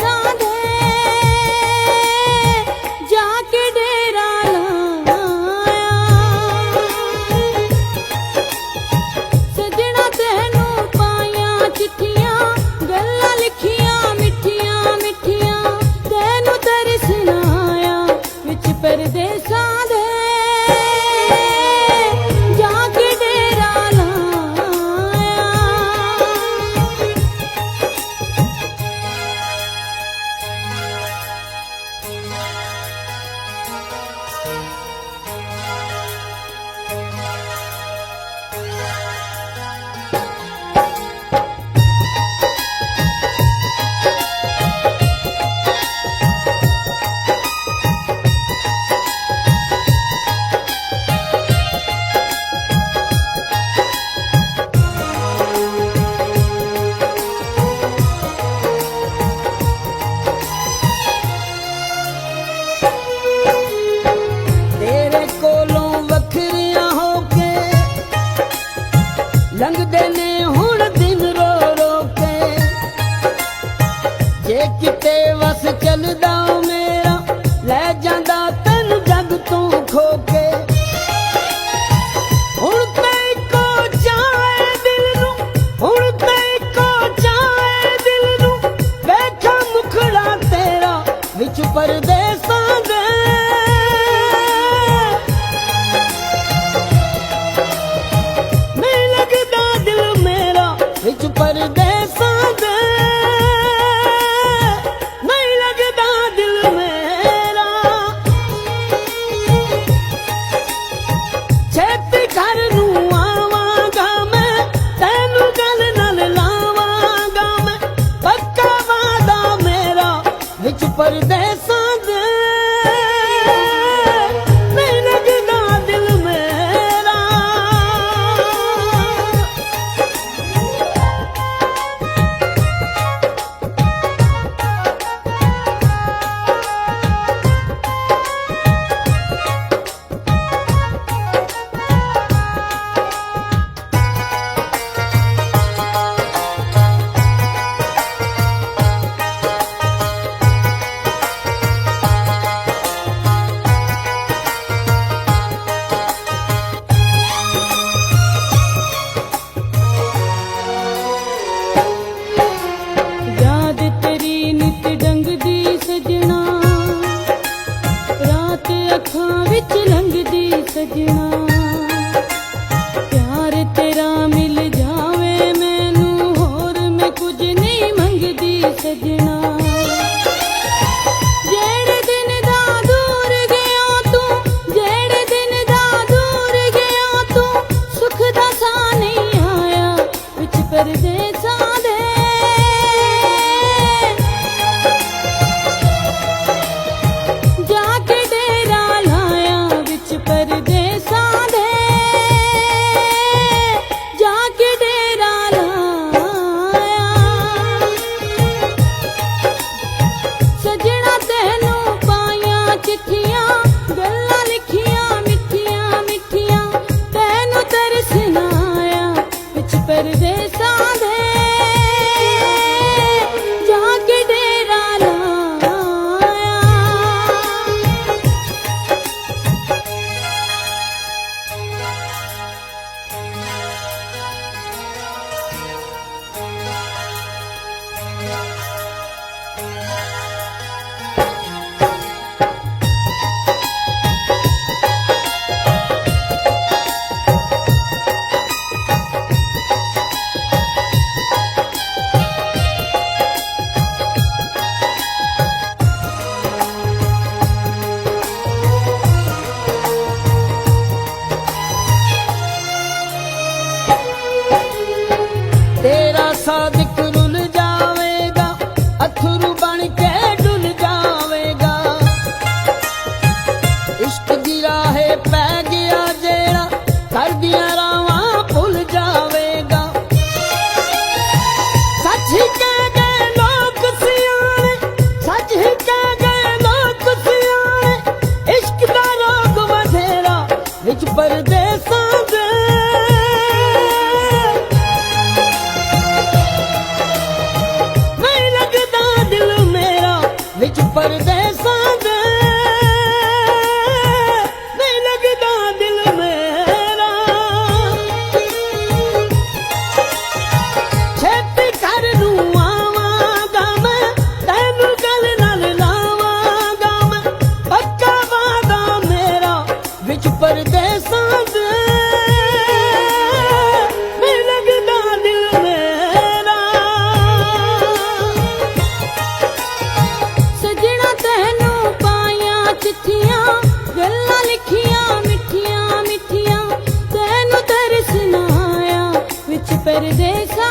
परदेसां दे जाके डेरा लाया। सजना तेनू पाइयां चिट्ठियां गल्लां लिखियां मिठियां मिठियां तेनू तरसना आया विच परदेसां दे जाके डेरा लाया। तेरे कोलों वखरियां होके लंघदे ने हुण दिन रो रो के। जे किते वस चलदा मेरा लै जांदा तैनू जग तों खो के। हुण ते इक्को चाहे दिल नू हुण ते इक्को चाहे दिल नू वेखां मुखड़ा तेरा विच परदेसां दे। नहीं लगदा दिल मेरा विच परदेसां दे। नहीं लगदा दिल मेरा। छेती घर नू आवांगा मैं तैनू गल नाल लावांगा मैं पक्का वादा मेरा विच परदेसां दे। नहीं लगदा दिल मेरा। परदेसां दे नहीं लगदा दिल मेरा छेती कर नूं आवांगा मैं तैनू गल नाल लावांगा मैं पक्का वादा मेरा विच परदेसां दे नहीं लगदा दिल मेरा सजना तैनू पाया चिट्ठियां गल्लां लिखियां मिठियां मिठियां तैनू तरस ना आया विच परदेसां